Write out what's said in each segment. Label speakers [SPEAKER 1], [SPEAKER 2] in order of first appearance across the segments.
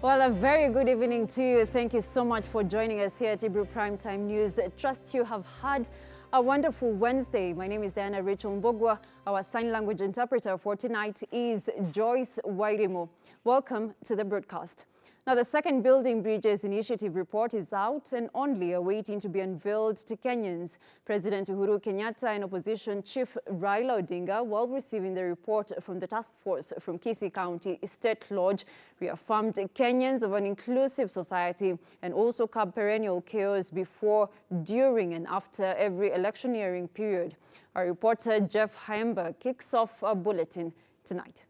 [SPEAKER 1] Well, a very good evening to you. Thank you so much for joining us here at Ebru Primetime News. Trust you have had a wonderful Wednesday. My name is Diana Rachel Mbugua. Our sign language interpreter for tonight is Joyce Wairimo. Welcome to the broadcast. Now, the second Building Bridges Initiative report is out and only awaiting to be unveiled to Kenyans. President Uhuru Kenyatta and Opposition Chief Raila Odinga, while receiving the report from the task force from Kisii County State Lodge, reaffirmed Kenyans of an inclusive society and also curb perennial chaos before, during and after every electioneering period. Our reporter Jeff Haemba kicks off our bulletin tonight.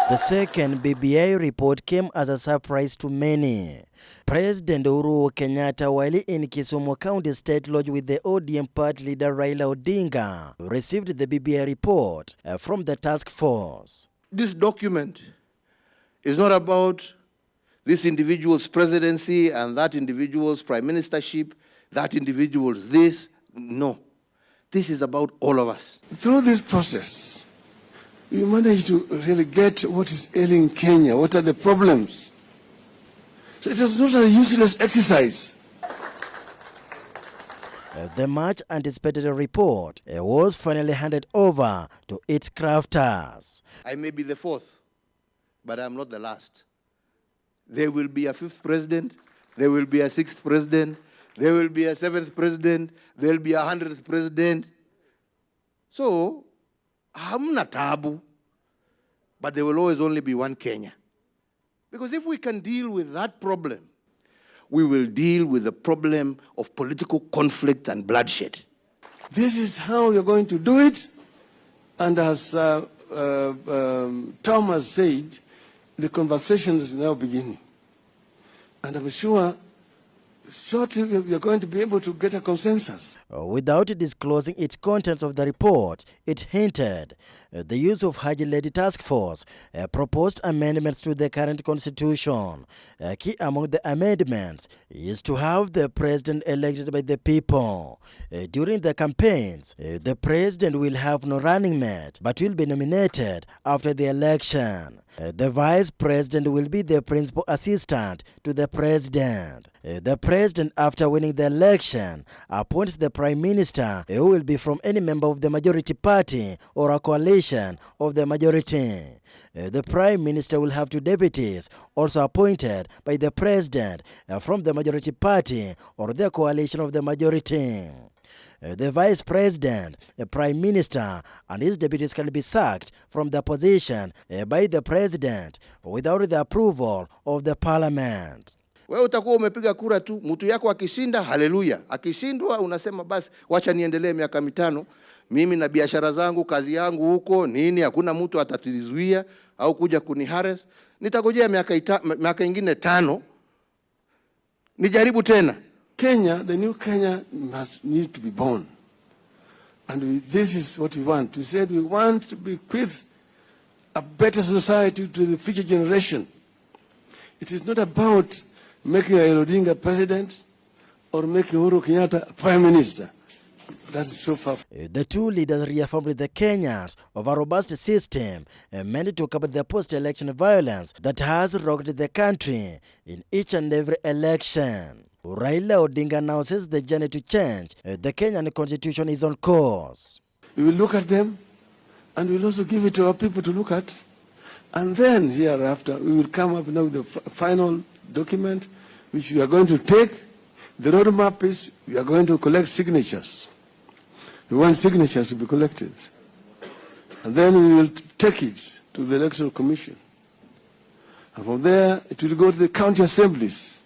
[SPEAKER 2] The second BBI report came as a surprise to many. President Uhuru Kenyatta, while in Kisumu County State Lodge with the ODM party leader Raila Odinga, received the BBI report from the task force.
[SPEAKER 3] This document is not about this individual's presidency and that individual's prime ministership, that individual's this. No. This is about all of us.
[SPEAKER 4] Through this process, we managed to really get what is ailing Kenya, what are the problems. So it was not a useless exercise.
[SPEAKER 2] The much anticipated report was finally handed over to its crafters.
[SPEAKER 3] I may be the fourth, but I'm not the last. There will be a fifth president, there will be a sixth president, there will be a seventh president, there will be 100th president. So, hamna tabu, but there will always only be one Kenya. Because if we can deal with that problem, we will deal with the problem of political conflict and bloodshed.
[SPEAKER 4] This is how we're going to do it. And as Thomas said, the conversation is now beginning. And I'm sure shortly we are going to be able to get a consensus.
[SPEAKER 2] Without disclosing its contents of the report, it hinted the use of Haji-led task force proposed amendments to the current constitution. Key among the amendments is to have the president elected by the people. During the campaigns, the president will have no running mate, but will be nominated after the election. The vice president will be the principal assistant to the president. The president, after winning the election, appoints the prime minister, who will be from any member of the majority party or a coalition of the majority. The prime minister will have two deputies, also appointed by the president from the majority party or the coalition of the majority. The vice president, the prime minister, and his deputies can be sacked from their position by the president without the approval of the parliament.
[SPEAKER 3] Wewe utakuwa umepiga kura tu, mtu yako akishinda, haleluya. Akishindwa unasema basi wacha niendelee miaka 5. Mimi na biashara zangu, kazi yangu huko, nini, hakuna mtu atatizuia au kuja kunihares. Nitagojea miaka ingine 5. Nijaribu tena.
[SPEAKER 4] Kenya, the new Kenya must need to be born. And this is what we want. We said we want to bequeath a better society to the future generation. It is not about making Raila Odinga president or making Uhuru Kenyatta prime minister. That's so far.
[SPEAKER 2] The two leaders reaffirmed the Kenyans of a robust system meant to cover the post-election violence that has rocked the country in each and every election. Raila Odinga now says the journey to change the Kenyan constitution is on course.
[SPEAKER 4] We will look at them and we will also give it to our people to look at. And then hereafter we will come up now with the final document which we are going to take. The roadmap is we are going to collect signatures. We want signatures to be collected. And then we will take it to the Electoral Commission. And from there it will go to the county assemblies.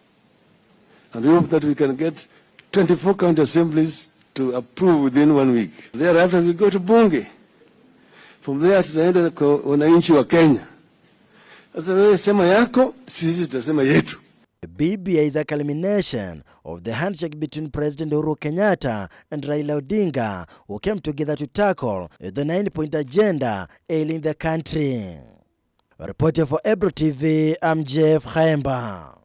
[SPEAKER 4] And we hope that we can get 24 county assemblies to approve within 1 week. Thereafter we go to Bunge. From there tunaenda kwa wananchi wa Kenya. Sasa wewe sema yako, sisi tutasema yetu.
[SPEAKER 2] BBI is a culmination of the handshake between President Uhuru Kenyatta and Raila Odinga, who came together to tackle the 9-point agenda ailing the country. Reporting for Ebru TV, I'm Jeff Haemba.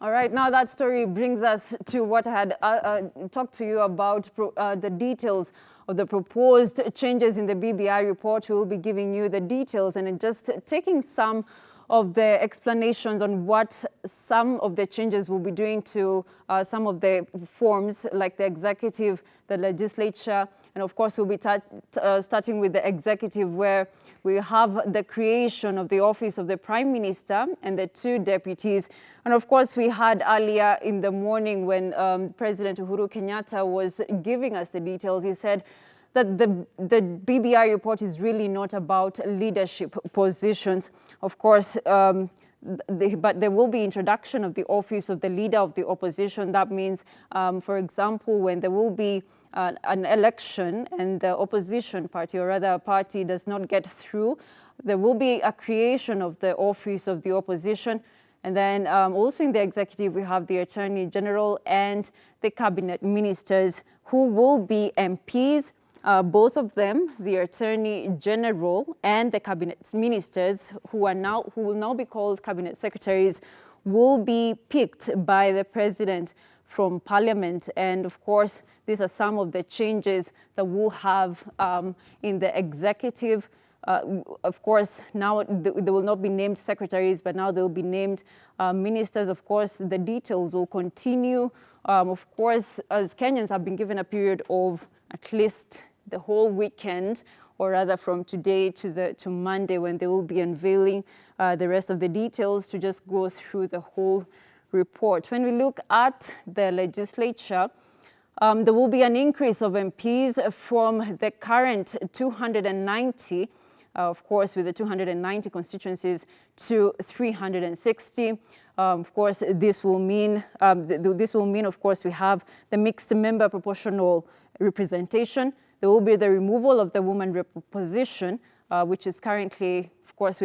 [SPEAKER 1] All right, now that story brings us to what I had talked to you about, the details of the proposed changes in the BBI report. We will be giving you the details and just taking some of the explanations on what some of the changes will be doing to some of the forms, like the executive, the legislature, and of course we'll be starting with the executive, where we have the creation of the office of the Prime Minister and the 2 deputies. And of course we had earlier in the morning when President Uhuru Kenyatta was giving us the details, he said that the BBI report is really not about leadership positions. Of course, but there will be introduction of the office of the leader of the opposition. That means, for example, when there will be an election and the opposition party, or rather a party, does not get through, there will be a creation of the office of the opposition. And then also in the executive, we have the Attorney General and the cabinet ministers who will be MPs. Both of them, the Attorney General and the cabinet ministers, who will now be called cabinet secretaries, will be picked by the president from Parliament. And of course, these are some of the changes that we'll have in the executive. Of course, now they will not be named secretaries, but now they'll be named ministers. Of course, the details will continue. Of course, as Kenyans have been given a period of at least the whole weekend, or rather from today to Monday, when they will be unveiling the rest of the details, to just go through the whole report. When we look at the legislature, there will be an increase of MPs from the current 290, of course, with the 290 constituencies, to 360. Of course, this will mean, of course, we have the mixed member proportional representation. There will be the removal of the woman rep position, which is currently, of course,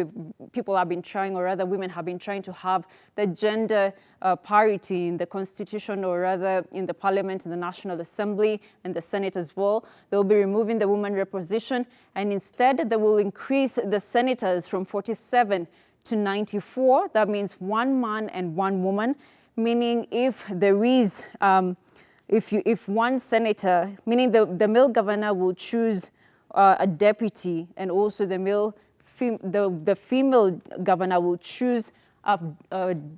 [SPEAKER 1] people have been trying, or rather women have been trying to have the gender parity in the constitution, or rather in the parliament, in the National Assembly, and the Senate as well. They will be removing the woman rep position, and instead they will increase the senators from 47 to 94. That means 1 man and 1 woman, meaning if there is if one senator, meaning the male governor, will choose a deputy, and also the female governor will choose a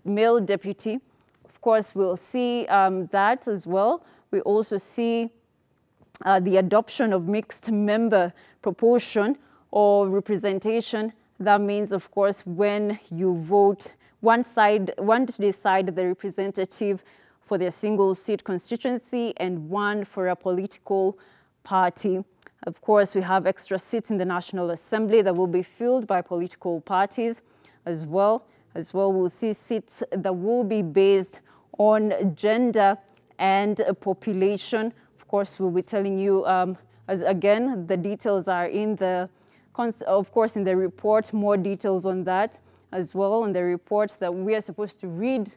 [SPEAKER 1] male deputy. Of course, we'll see that as well. We also see the adoption of mixed member proportion or representation. That means, of course, when you vote, one to decide the representative for their single seat constituency and 1 for a political party. Of course, we have extra seats in the National Assembly that will be filled by political parties as well. We'll see seats that will be based on gender and population. Of course, we'll be telling you, again, the details are in the, of course, in the report, more details on that as well, in the report that we are supposed to read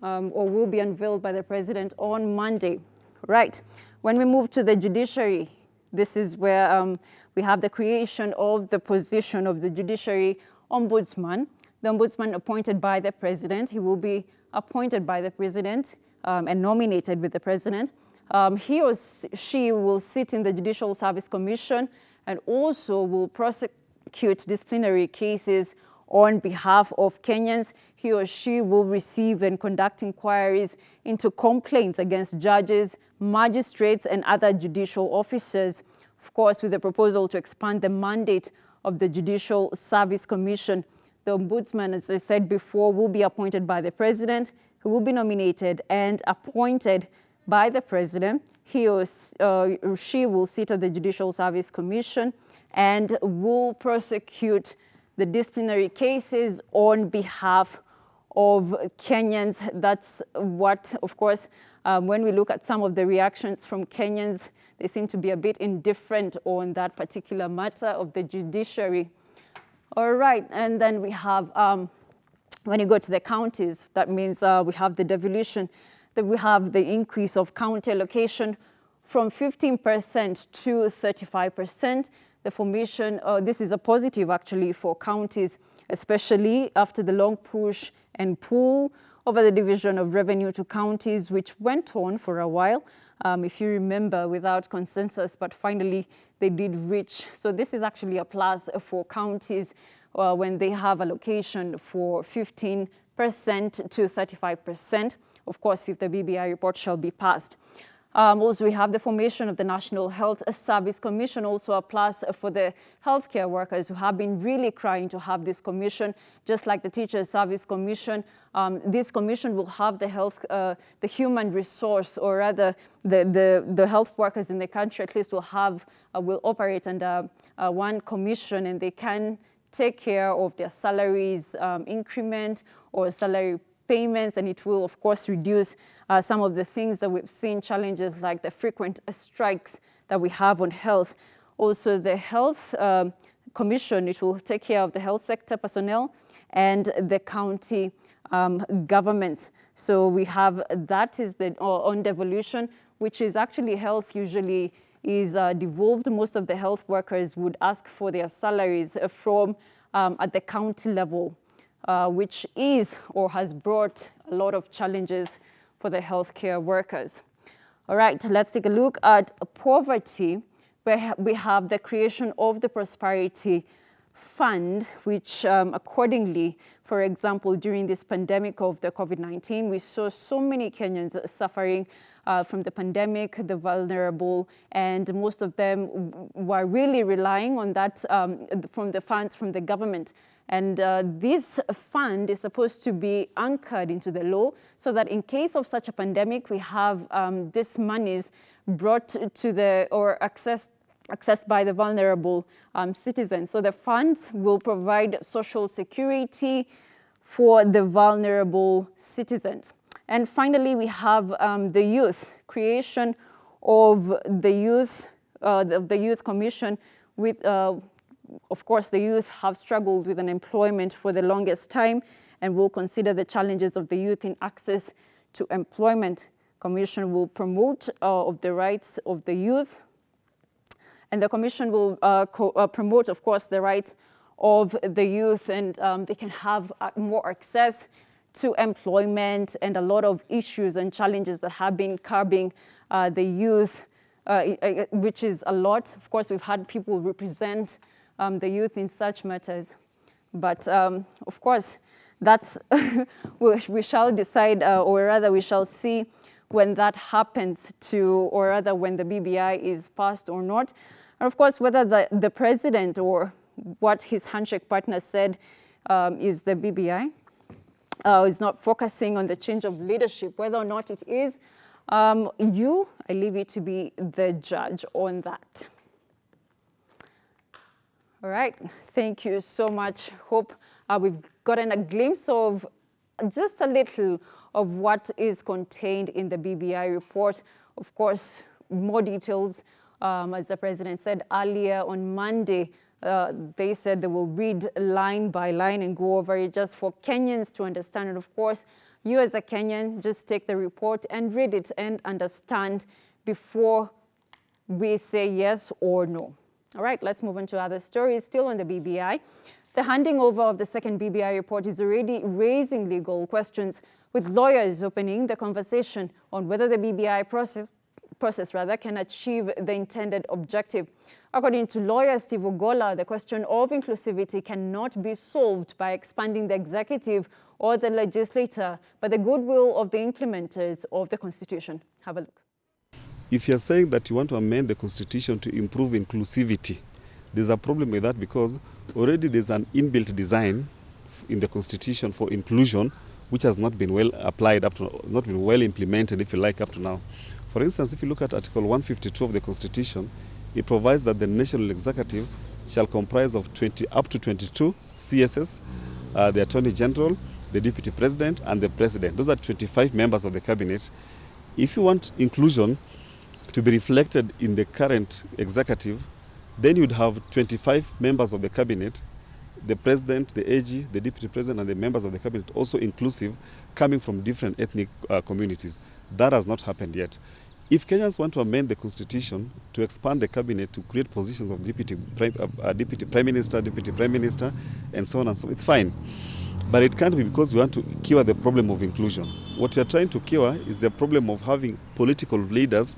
[SPEAKER 1] or will be unveiled by the president on Monday. Right. When we move to the judiciary, this is where we have the creation of the position of the judiciary ombudsman. The ombudsman appointed by the president. He will be appointed by the president and nominated with the president. He or she will sit in the Judicial Service Commission and also will prosecute disciplinary cases on behalf of Kenyans. He or she will receive and conduct inquiries into complaints against judges, magistrates, and other judicial officers. Of course, with the proposal to expand the mandate of the Judicial Service Commission. The ombudsman, as I said before, will be appointed by the president, who will be nominated and appointed by the president. He or she will sit at the Judicial Service Commission and will prosecute the disciplinary cases on behalf of Kenyans. That's what, of course, when we look at some of the reactions from Kenyans, they seem to be a bit indifferent on that particular matter of the judiciary. All right, and then we have, when you go to the counties, that means we have the devolution, that we have the increase of county allocation from 15% to 35%. The formation, this is a positive actually for counties, especially after the long push and pull over the division of revenue to counties, which went on for a while, if you remember, without consensus, but finally they did reach. So this is actually a plus for counties when they have allocation for 15% to 35%, of course, if the BBI report shall be passed. Also, we have the formation of the National Health Service Commission, also a plus for the healthcare workers who have been really crying to have this commission, just like the Teachers Service Commission. This commission will have the human resource, or rather the health workers in the country at least will operate under one commission, and they can take care of their salaries increment or salary payments, and it will, of course, reduce some of the things that we've seen, challenges like the frequent strikes that we have on health. Also, the Health Commission, it will take care of the health sector personnel and the county governments. So we have, that is the on devolution, which is actually health usually is devolved. Most of the health workers would ask for their salaries from at the county level, which is or has brought a lot of challenges for the healthcare workers. All right, let's take a look at poverty, where we have the creation of the Prosperity Fund, which accordingly, for example, during this pandemic of the COVID-19, we saw so many Kenyans suffering from the pandemic, the vulnerable, and most of them were really relying on that from the funds from the government. And this fund is supposed to be anchored into the law so that in case of such a pandemic, we have these monies brought to the, or accessed by the vulnerable citizens. So the funds will provide social security for the vulnerable citizens. And finally, we have the youth, creation of the youth commission with of course, the youth have struggled with unemployment for the longest time, and will consider the challenges of the youth in access to employment. Commission will promote of the rights of the youth, and the commission will promote, of course, the rights of the youth, and they can have more access to employment and a lot of issues and challenges that have been curbing the youth, which is a lot. Of course, we've had people represent the youth in such matters. But of course, that's we shall decide, or rather we shall see when that happens to, or rather when the BBI is passed or not. And of course, whether the president or what his handshake partner said is the BBI is not focusing on the change of leadership, whether or not it is, I leave you to be the judge on that. All right, thank you so much. Hope we've gotten a glimpse of just a little of what is contained in the BBI report. Of course, more details, as the president said earlier on Monday, they said they will read line by line and go over it just for Kenyans to understand. And of course, you as a Kenyan, just take the report and read it and understand before we say yes or no. All right, let's move on to other stories. Still on the BBI, the handing over of the second BBI report is already raising legal questions, with lawyers opening the conversation on whether the BBI process can achieve the intended objective. According to lawyer Steve Ogola, the question of inclusivity cannot be solved by expanding the executive or the legislator, but the goodwill of the implementers of the Constitution. Have a look.
[SPEAKER 5] If you're saying that you want to amend the Constitution to improve inclusivity, there's a problem with that, because already there's an inbuilt design in the Constitution for inclusion, which has not been well applied up to, not been well implemented, if you like, up to now. For instance, if you look at Article 152 of the Constitution, it provides that the national executive shall comprise of up to 22 CSS, the Attorney General, the Deputy President, and the President. Those are 25 members of the cabinet. If you want inclusion to be reflected in the current executive, then you'd have 25 members of the cabinet, the president, the AG, the deputy president, and the members of the cabinet, also inclusive, coming from different ethnic communities. That has not happened yet. If Kenyans want to amend the Constitution to expand the cabinet to create positions of deputy prime minister, deputy prime minister, and so on and so on, it's fine. But it can't be because we want to cure the problem of inclusion. What we are trying to cure is the problem of having political leaders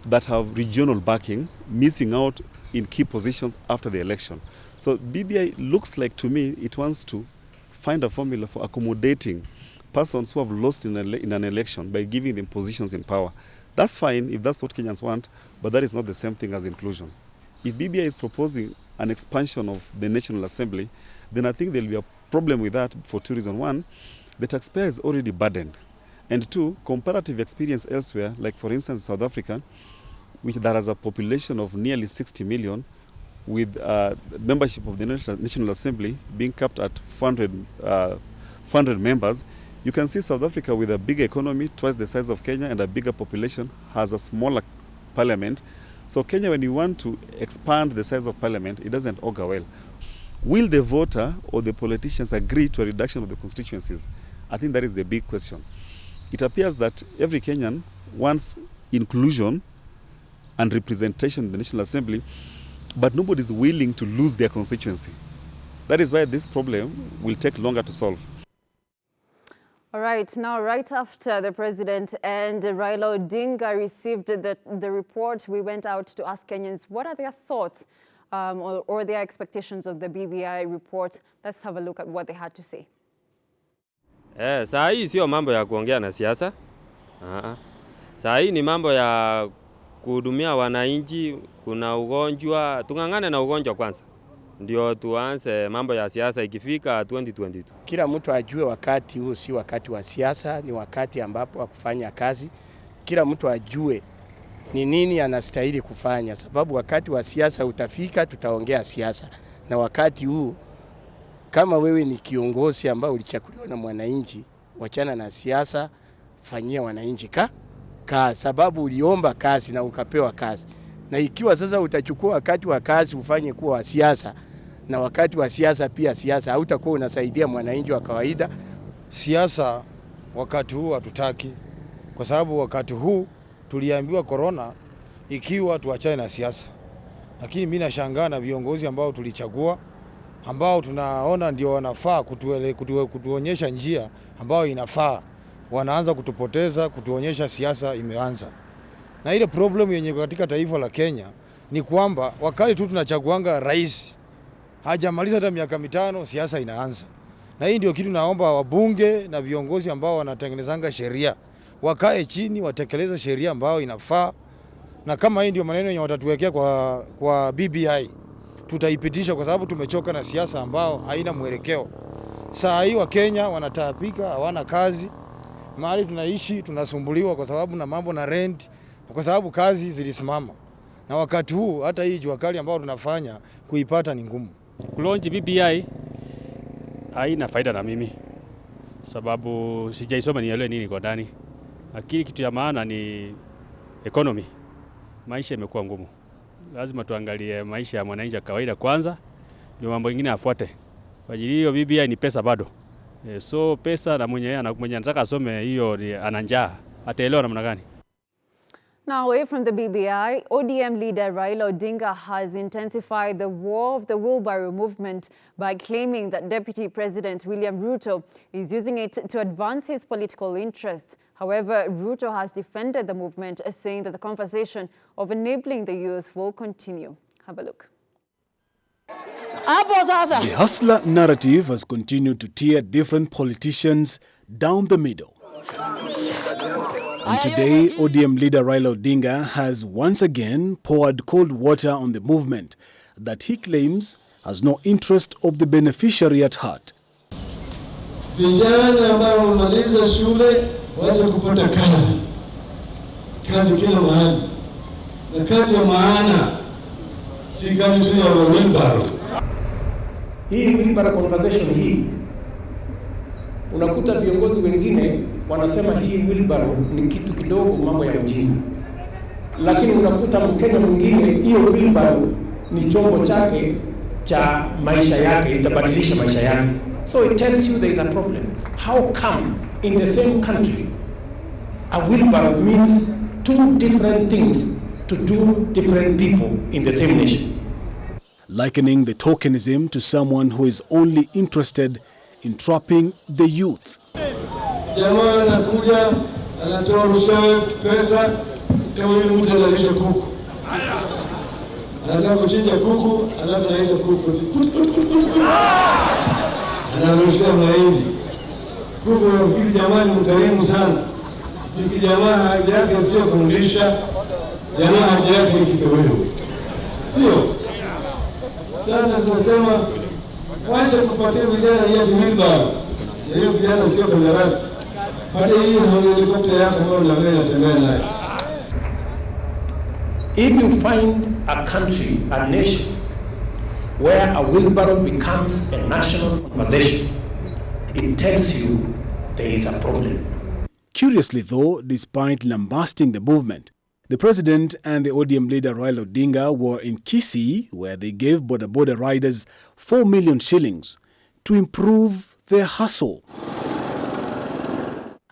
[SPEAKER 5] that have regional backing, missing out in key positions after the election. So BBI looks like, to me, it wants to find a formula for accommodating persons who have lost in an election by giving them positions in power. That's fine if that's what Kenyans want, but that is not the same thing as inclusion. If BBI is proposing an expansion of the National Assembly, then I think there will be a problem with that for two reasons. One, the taxpayer is already burdened. And two, comparative experience elsewhere, like for instance South Africa, which there has a population of nearly 60 million, with membership of the National Assembly being capped at 400 members. You can see South Africa, with a big economy, twice the size of Kenya, and a bigger population, has a smaller parliament. So Kenya, when you want to expand the size of parliament, it doesn't augur well. Will the voter or the politicians agree to a reduction of the constituencies? I think that is the big question. It appears that every Kenyan wants inclusion and representation in the National Assembly, but nobody is willing to lose their constituency. That is why this problem will take longer to solve.
[SPEAKER 1] All right, now right after the president and Raila Odinga received the report, we went out to ask Kenyans what are their thoughts or their expectations of the BBI report. Let's have a look at what they had to say.
[SPEAKER 6] Saa hii sio mambo ya kuongea na siasa. Saa hii ni mambo ya kuhudumia wananchi. Kuna ugonjwa, tungangane na ugonjwa kwanza, ndio tuanze mambo ya siasa ikifika 2022.
[SPEAKER 7] Kila mtu ajue wakati huu si wakati wa siasa, ni wakati ambapo wa kufanya kazi. Kila mtu ajue ni nini anastahili kufanya, sababu wakati wa siasa utafika, tutaongea siasa. Na wakati huu, kama wewe ni kiongozi ambao ulichaguliwa na mwananchi, wachana na siasa, fanyia wananchi sababu uliomba kazi na ukapewa kazi. Na ikiwa sasa utachukua wakati wa kazi ufanye kuwa wa siasa, na wakati wa siasa pia siasa, hautakuwa unasaidia mwananchi wa kawaida.
[SPEAKER 8] Siasa wakati huu hatutaki, kwa sababu wakati huu tuliambiwa corona ikiwa tuachane na siasa. Lakini mimi nashangaa na viongozi ambao tulichagua, ambao tunaona ndio wanafaa kutuonyesha njia ambao inafaa, wanaanza kutupoteza, kutuonyesha siasa imeanza. Na ile problem yenye katika taifa la Kenya ni kwamba wakati tu tunachaguanga rais, hajamaliza hata miaka 5 siasa inaanza. Na hii ndio kitu naomba wabunge na viongozi ambao wanatengenezanga sheria wakae chini, watekeleze sheria ambao inafaa. Na kama hii ndio maneno yenye watatuwekea kwa BBI, tutaipitisha, kwa sababu tumechoka na siasa ambao haina mwelekeo. Saa hii wa Kenya wanataabika, hawana kazi. Mahali tunaishi tunasumbuliwa kwa sababu na mambo na rent, kwa sababu kazi zilisimama. Na wakati huu hata hii jua kali ambao tunafanya kuipata ni ngumu.
[SPEAKER 9] Kulonji BBI haina faida na mimi, sababu sijaisoma nielewe nini kwa ndani. Lakini kitu ya maana ni economy. Maisha imekuwa ngumu. Lazima tuangalie maisha ya mwananchi kawaida kwanza, ndio mambo mengine afuate. Kwa ajili hiyo BBI ni pesa bado. So pesa, na mwenye anataka asome hiyo ana njaa, ataelewa namna gani?
[SPEAKER 1] Now, away from the BBI, ODM leader Raila Odinga has intensified the war of the wheelbarrow movement by claiming that Deputy President William Ruto is using it to advance his political interests. However, Ruto has defended the movement, saying that the conversation of enabling the youth will continue. Have a look.
[SPEAKER 10] The hustler narrative has continued to tear different politicians down the middle. And today, ODM leader Raila Odinga has once again poured cold water on the movement that he claims has no interest of the beneficiary at heart.
[SPEAKER 4] Vijana ambao wamaliza shule waweze kupata kazi. Kazi kila mahali. Na kazi ya maana si kazi tu ya wheelbarrow.
[SPEAKER 11] Hii wheelbarrow conversation hii, unakuta viongozi wengine wanasema hii wheelbarrow ni kitu kidogo, mambo ya mjini. Lakini unakuta Mkenya mwingine hiyo wheelbarrow ni chombo chake cha maisha yake, itabadilisha maisha yake. So it tells you there is a problem. How come in the same country a wheelbarrow means two different things to two different people in the same nation?
[SPEAKER 10] Likening the tokenism to someone who is only interested entrapping the youth.
[SPEAKER 4] Jamaa anakuja anatoa rushawe pesa kama yule mtu analisha kuku. Anataka kuchinja kuku, alafu anaita kuku. Anarushia mahindi. Kuku hili jamaa ni mkarimu sana. Hiki jamaa haja yake sio kumlisha, jamaa haja yake ni kitoweo. Sio? Sasa tunasema wacha kupatia vijana hiyo wheelbarrow. Hiyo vijana sio kandarasi. Pale hiyo helikopta yako ambayo unatembea nayo.
[SPEAKER 11] If you find a country, a nation, where a wheelbarrow becomes a national conversation, it tells you there is a problem.
[SPEAKER 10] Curiously though, despite lambasting the movement, the president and the ODM leader Raila Odinga were in Kisii, where they gave border riders 4 million shillings to improve their hustle.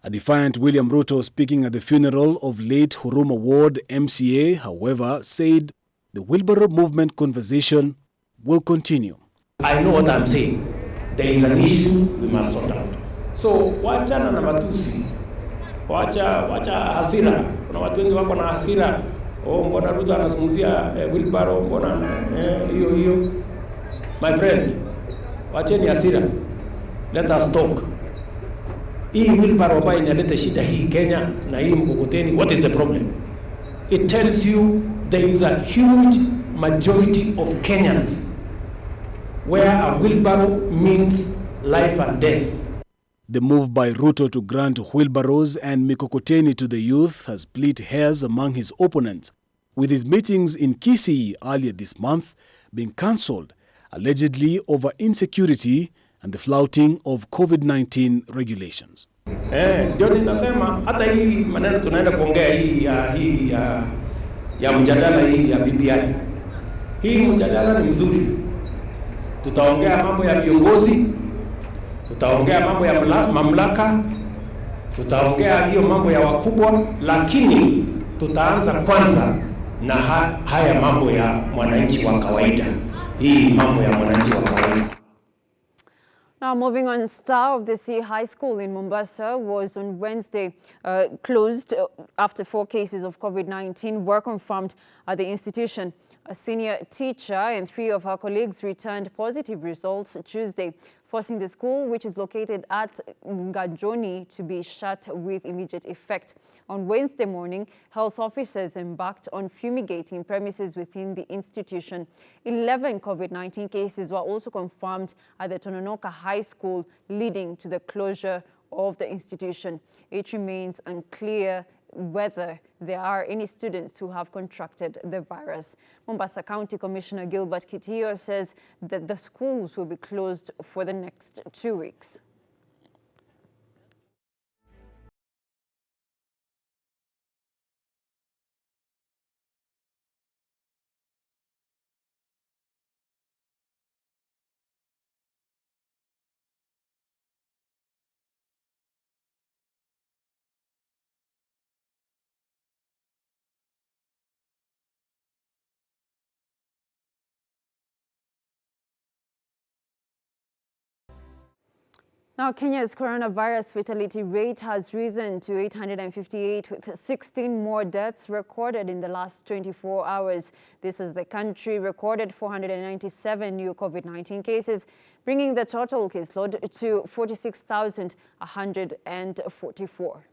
[SPEAKER 10] A defiant William Ruto, speaking at the funeral of late Huruma Ward MCA, however, said the wheelbarrow movement conversation will continue.
[SPEAKER 11] I know what I'm saying. There is an issue we must sort out. So, wachana na matusi. Wacha hasira. Kuna watu wengi wako na hasira. Mbona Ruto anazungumzia wheelbarrow, mbona hiyo. My friend, wacheni hasira. Let us talk. Hii wheelbarrow ambayo inaleta shida hii Kenya na hii mkokoteni, what is the problem? It tells you there is a huge majority of Kenyans where a wheelbarrow means life and death.
[SPEAKER 10] The move by Ruto to grant wheelbarrows and mikokoteni to the youth has split hairs among his opponents, with his meetings in Kisii earlier this month being cancelled, allegedly over insecurity and the flouting of COVID-19 regulations.
[SPEAKER 11] Ndio ninasema hata hii maneno tunaenda kuongea hii ya mjadala hii ya BBI. Hii mjadala ni mzuri. Tutaongea mambo ya viongozi, tutaongea mambo ya mamlaka, tutaongea hiyo mambo ya wakubwa, lakini tutaanza kwanza na haya mambo ya mwananchi wa kawaida. Hii mambo ya mwananchi wa kawaida.
[SPEAKER 1] Now, moving on, Star of the Sea High School in Mombasa was on Wednesday closed after 4 cases of COVID-19 were confirmed at the institution. A senior teacher and 3 of her colleagues returned positive results Tuesday, forcing the school, which is located at Ngajoni, to be shut with immediate effect. On Wednesday morning, health officers embarked on fumigating premises within the institution. 11 COVID-19 cases were also confirmed at the Tononoka High School, leading to the closure of the institution. It remains unclear whether there are any students who have contracted the virus. Mombasa County Commissioner Gilbert Kitio says that the schools will be closed for the next 2 weeks. Now, Kenya's coronavirus fatality rate has risen to 858, with 16 more deaths recorded in the last 24 hours. This as the country recorded 497 new COVID-19 cases, bringing the total caseload to 46,144.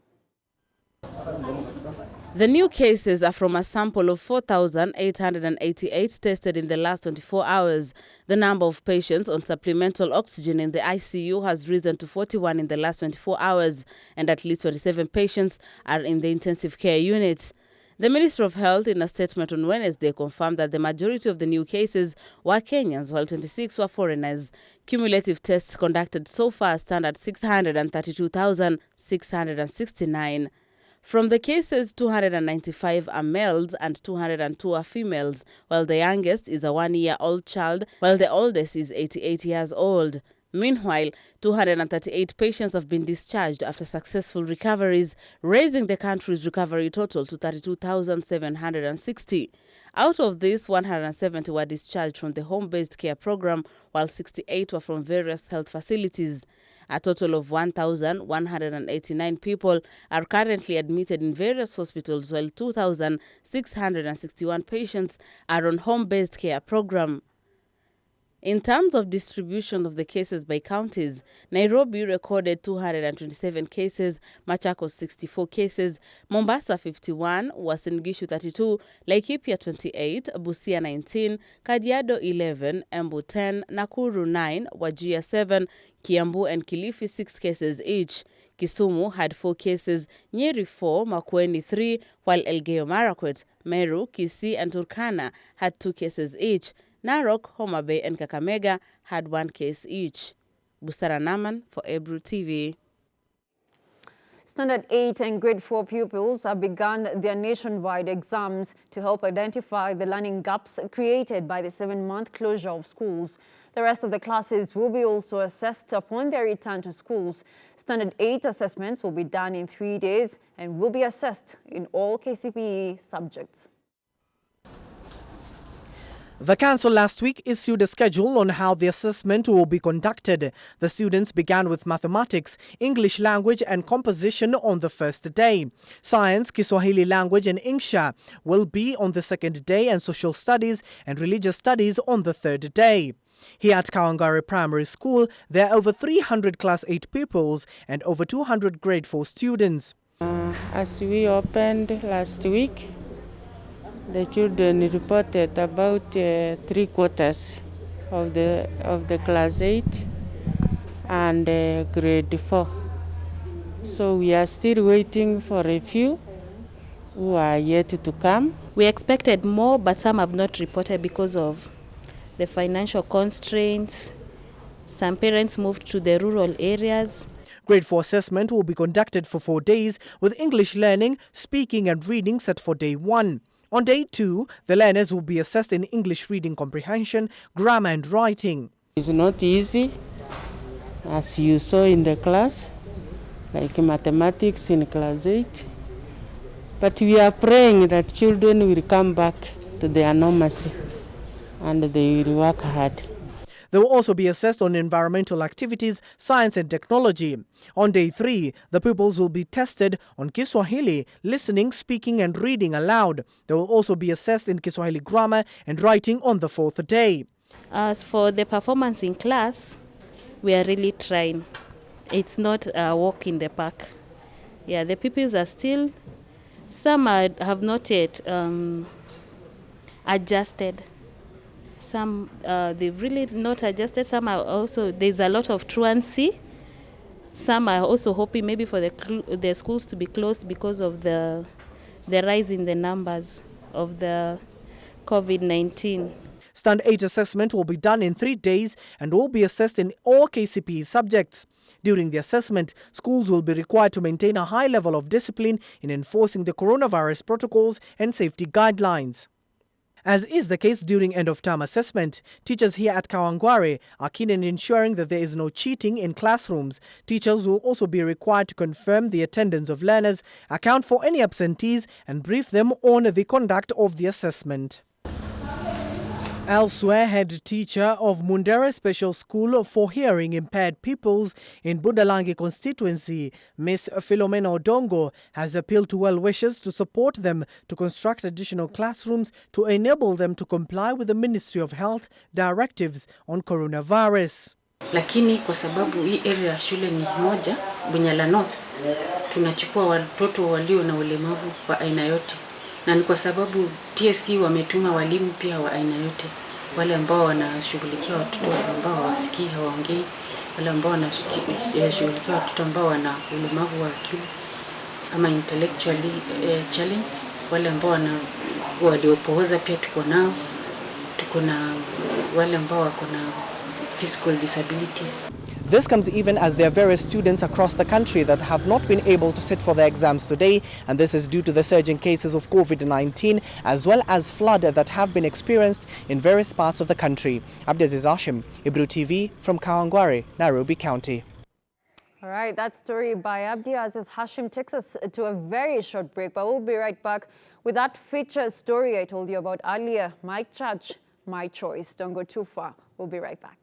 [SPEAKER 12] The new cases are from a sample of 4,888 tested in the last 24 hours. The number of patients on supplemental oxygen in the ICU has risen to 41 in the last 24 hours, and at least 27 patients are in the intensive care unit. The Minister of Health, in a statement on Wednesday, confirmed that the majority of the new cases were Kenyans, while 26 were foreigners. Cumulative tests conducted so far stand at 632,669. From the cases, 295 are males and 202 are females, while the youngest is a 1-year-old child, while the oldest is 88 years old. Meanwhile, 238 patients have been discharged after successful recoveries, raising the country's recovery total to 32,760. Out of this, 170 were discharged from the home-based care program, while 68 were from various health facilities. A total of 1,189 people are currently admitted in various hospitals, while 2,661 patients are on home-based care program. In terms of distribution of the cases by counties, Nairobi recorded 227 cases, Machakos 64 cases, Mombasa 51, Uasin Gishu 32, Laikipia 28, Busia 19, Kajiado 11, Embu 10, Nakuru 9, Wajir 7, Kiambu and Kilifi 6 cases each. Kisumu had 4 cases, Nyeri 4, Makueni 3, while Elgeyo Marakwet, Meru, Kisii and Turkana had 2 cases each. Narok, Homa Bay and Kakamega had 1 case each. Bustara Naman for Ebru TV.
[SPEAKER 1] Standard 8 and Grade 4 pupils have begun their nationwide exams to help identify the learning gaps created by the 7-month closure of schools. The rest of the classes will be also assessed upon their return to schools. Standard 8 assessments will be done in 3 days and will be assessed in all KCPE subjects.
[SPEAKER 13] The council last week issued a schedule on how the assessment will be conducted. The students began with mathematics, English language and composition on the first day. Science, Kiswahili language and Insha will be on the second day, and social studies and religious studies on the third day. Here at Kawangware Primary School, there are over 300 Class 8 pupils and over 200 Grade 4 students.
[SPEAKER 14] As we opened last week, the children reported about 3/4 of the Class 8 and Grade 4. So we are still waiting for a few who are yet to come.
[SPEAKER 15] We expected more, but some have not reported because of the financial constraints. Some parents moved to the rural areas.
[SPEAKER 13] Grade 4 assessment will be conducted for 4 days, with English learning, speaking and reading set for day 1. On day 2, the learners will be assessed in English reading comprehension, grammar and writing.
[SPEAKER 14] It's not easy, as you saw in the class, like mathematics in Class 8. But we are praying that children will come back to their normalcy and they will work hard.
[SPEAKER 13] They will also be assessed on environmental activities, science and technology. On day 3, the pupils will be tested on Kiswahili, listening, speaking and reading aloud. They will also be assessed in Kiswahili grammar and writing on the 4th day.
[SPEAKER 15] As for the performance in class, we are really trying. It's not a walk in the park. Yeah, the pupils are still, some have not yet adjusted. Some they've really not adjusted. Some are also, there's a lot of truancy. Some are also hoping maybe for the schools to be closed because of the rise in the numbers of the COVID-19.
[SPEAKER 13] Standard 8 assessment will be done in 3 days and will be assessed in all KCPE subjects. During the assessment, schools will be required to maintain a high level of discipline in enforcing the coronavirus protocols and safety guidelines. As is the case during end-of-term assessment, teachers here at Kawangware are keen in ensuring that there is no cheating in classrooms. Teachers will also be required to confirm the attendance of learners, account for any absentees, and brief them on the conduct of the assessment. Elsewhere, head teacher of Mundere Special School for Hearing Impaired Pupils in Budalangi constituency, Miss Philomena Odongo, has appealed to well-wishers to support them to construct additional classrooms to enable them to comply with the Ministry of Health directives on coronavirus.
[SPEAKER 16] Lakini kwa sababu hii area ya shule ni moja, Bunyala North, tunachukua watoto walio na ulemavu wa aina yote. Na ni kwa sababu TSC wametuma walimu pia wa aina yote. Wale ambao wanashughulikia watoto ambao hawasikii, hawaongei, wale ambao wanashughulikia watoto ambao wana ulemavu wa akili ama intellectually challenged, wale ambao waliopooza pia tuko nao. Tuko na wale ambao wako na physical disabilities.
[SPEAKER 13] This comes even as there are various students across the country that have not been able to sit for their exams today, and this is due to the surging cases of COVID-19 as well as flood that have been experienced in various parts of the country. Abdiaziz Hashim, Ebru TV from Kawangware, Nairobi County.
[SPEAKER 1] All right, that story by Abdiaziz Hashim takes us to a very short break, but we'll be right back with that feature story I told you about earlier. My church, my choice. Don't go too far. We'll be right back.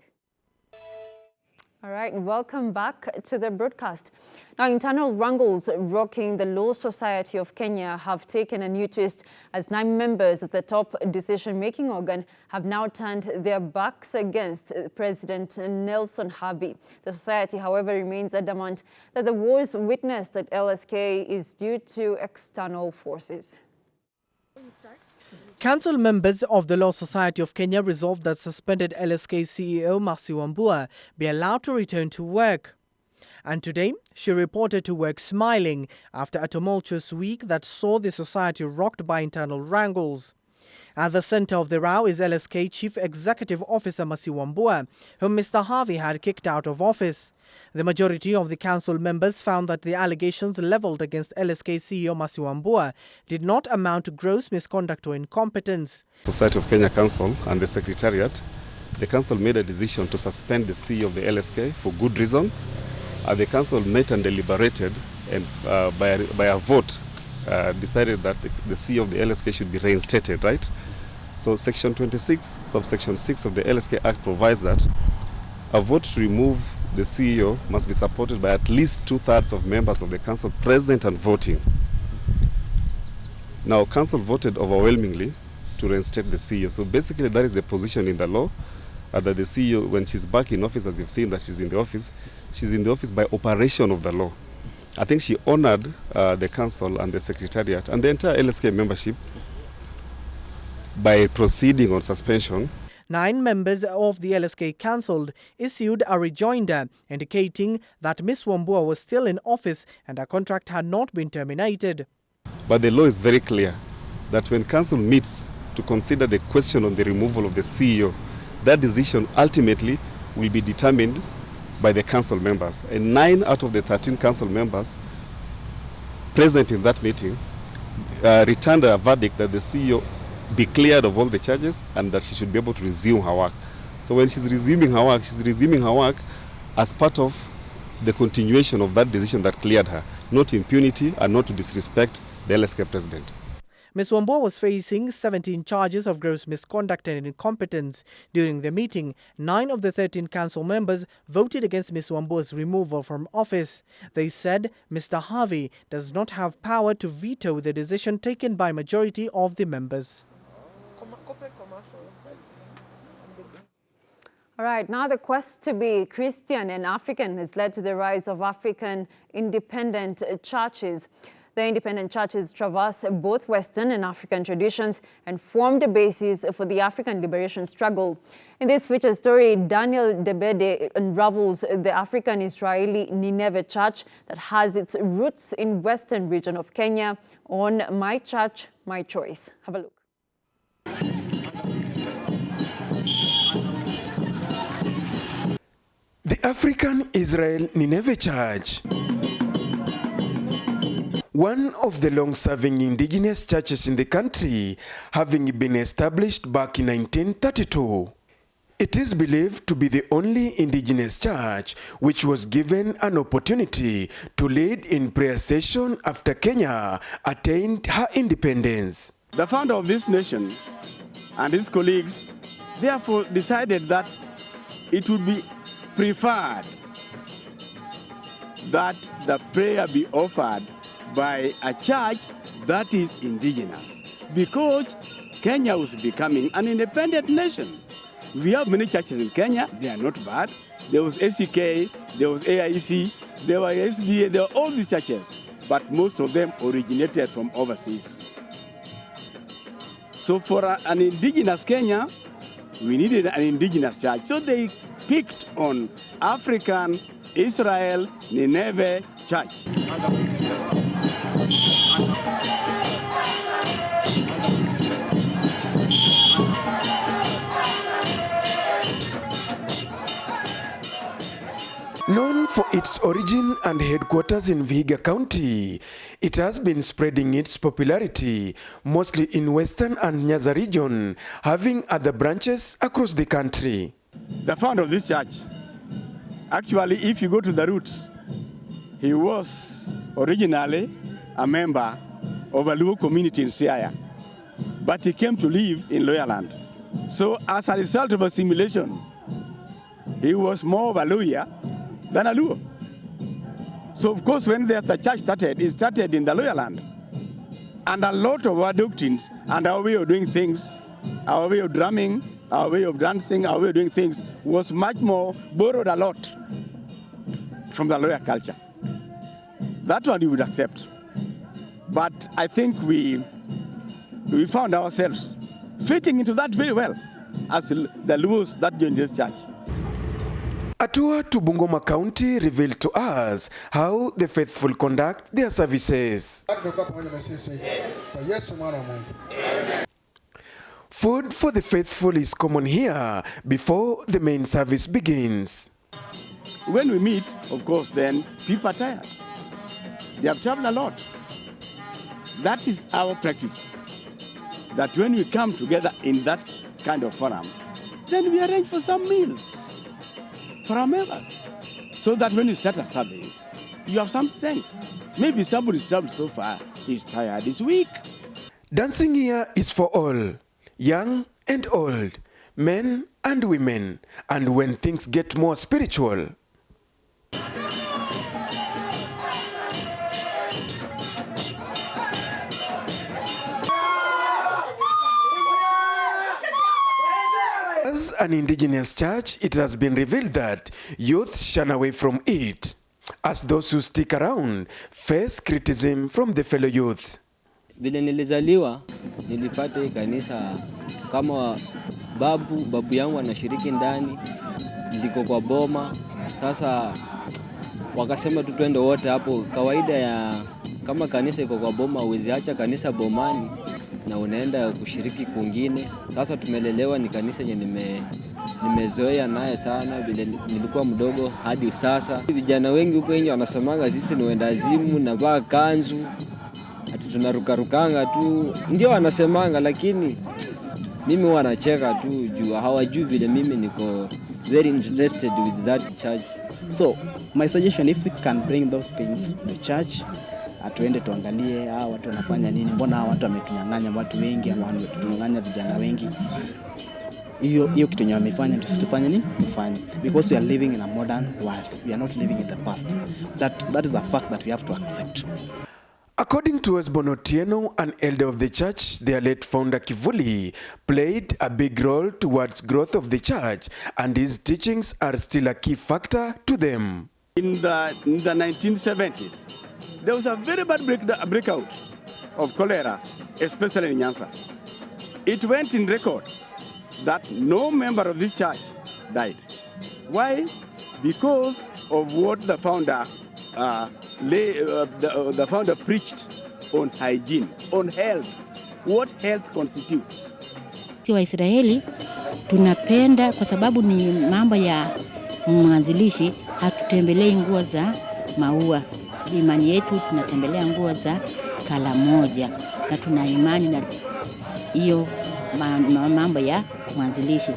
[SPEAKER 1] All right, welcome back to the broadcast. Now, internal wrangles rocking the Law Society of Kenya have taken a new twist as 9 members of the top decision-making organ have now turned their backs against President Nelson Havi. The society, however, remains adamant that the wars witnessed at LSK is due to external forces.
[SPEAKER 13] Council members of the Law Society of Kenya resolved that suspended LSK CEO Mbugua be allowed to return to work. And today, she reported to work smiling after a tumultuous week that saw the society rocked by internal wrangles. At the center of the row is LSK Chief Executive Officer Mbugua, whom Mr. Harvey had kicked out of office. The majority of the council members found that the allegations leveled against LSK CEO Mbugua did not amount to gross misconduct or incompetence.
[SPEAKER 5] Society of Kenya Council and the Secretariat, the council made a decision to suspend the CEO of the LSK for good reason. The council met and deliberated and by a vote decided that the CEO of the LSK should be reinstated, right? So Section 26, subsection 6 of the LSK Act provides that a vote to remove the CEO must be supported by at least 2/3 of members of the council present and voting. Now, council voted overwhelmingly to reinstate the CEO. So basically that is the position in the law, that the CEO, when she's back in office, as you've seen that she's in the office by operation of the law. I think she honored the council and the secretariat and the entire LSK membership by proceeding on suspension.
[SPEAKER 13] 9 members of the LSK Council issued a rejoinder indicating that Ms. Mbugua was still in office and her contract had not been terminated.
[SPEAKER 5] But the law is very clear that when council meets to consider the question on the removal of the CEO, that decision ultimately will be determined by the council members. And 9 out of the 13 council members present in that meeting returned a verdict that the CEO be cleared of all the charges and that she should be able to resume her work. So when she's resuming her work as part of the continuation of that decision that cleared her, not impunity and not to disrespect the LSK president.
[SPEAKER 13] Ms. Mbugua was facing 17 charges of gross misconduct and incompetence. During the meeting, 9 of the 13 council members voted against Ms. Mbugwa's removal from office. They said Mr. Harvey does not have power to veto the decision taken by majority of the members.
[SPEAKER 1] All right, now the quest to be Christian and African has led to the rise of African independent churches. The independent churches traverse both Western and African traditions and formed the basis for the African liberation struggle. In this feature story, Daniel Debede unravels the African Israeli Nineveh Church that has its roots in Western region of Kenya on My Church, My Choice. Have a look.
[SPEAKER 17] The African Israel Nineveh Church, one of the long-serving indigenous churches in the country, having been established back in 1932. It is believed to be the only indigenous church which was given an opportunity to lead in prayer session after Kenya attained her independence.
[SPEAKER 18] The founder of this nation and his colleagues therefore decided that it would be preferred that the prayer be offered by a church that is indigenous, because Kenya was becoming an independent nation. We have many churches in Kenya, they are not bad. There was ACK, there was AIC, there were SDA, there were all these churches, but most of them originated from overseas. So for an indigenous Kenya, we needed an indigenous church. So they picked on African Israel Nineveh Church.
[SPEAKER 17] Known for its origin and headquarters in Vihiga County, it has been spreading its popularity mostly in Western and Nyanza region, having other branches across the country.
[SPEAKER 18] The founder of this church, actually, if you go to the roots, he was originally a member of a Luo community in Siaya, but he came to live in Loyaland. So as a result of assimilation, he was more of a lawyer than a Luo. So of course, when the church started, it started in the Luo land. And a lot of our doctrines and our way of doing things, our way of drumming, our way of dancing, our way of doing things was much more borrowed a lot from the Luo culture. That one you would accept. But I think we found ourselves fitting into that very well as the Luos that joined this church.
[SPEAKER 17] A tour to Bungoma County revealed to us how the faithful conduct their services. Food for the faithful is common here before the main service begins.
[SPEAKER 18] When we meet, of course, then people are tired. They have traveled a lot. That is our practice. That when we come together in that kind of forum, then we arrange for some meals for our members, so that when you start a service, you have some strength. Maybe somebody's traveled so far, he's tired, he's weak.
[SPEAKER 17] Dancing here is for all, young and old, men and women, and when things get more spiritual. As an indigenous church, it has been revealed that youth shun away from it, as those who stick around face criticism from the fellow youth.
[SPEAKER 19] Vile nilizaliwa, nilipata hii kanisa kama babu yangu anashiriki ndani, ndiko kwa boma. Sasa wakasema tu twende wote hapo. Kawaida ya kama kanisa iko kwa boma, huwezi acha kanisa bomani na unaenda kushiriki kwingine. Sasa tumelelewa ni kanisa yenye nimezoea naye sana vile nilikuwa mdogo hadi sasa. Vijana wengi huko nje wanasemaga sisi ni wendazimu na vaa kanzu, ati tunarukarukanga tu. Ndio wanasemanga, lakini mimi wanacheka tu juu hawajui vile mimi niko very interested with that church.
[SPEAKER 20] So my suggestion, if we can bring those things to the church, atuende tuangalie watu wanafanya nini, mbona watu wametunyang'anya watu wengi ama wametunyang'anya vijana wengi. Hiyo kitu yenye wamefanya tusifanye nini? Tufanye, because we are living in a modern world. We are not living in the past. That is a fact that we have to accept.
[SPEAKER 17] According to Esbon Otieno, an elder of the church, their late founder Kivuli played a big role towards growth of the church, and his teachings are still a key factor to them.
[SPEAKER 18] In the 1970s, there was a very bad breakout of cholera, especially in Nyanza. It went in record that no member of this church died. Why? Because of what the founder the founder preached on hygiene, on health, what health constitutes.
[SPEAKER 21] Sisi Waisraeli tunapenda kwa sababu ni mambo ya mwanzilishi, hatutembelei nguo za maua. Imani yetu tunatembelea nguo za kala moja, na tuna imani na hiyo mambo ya mwanzilishi.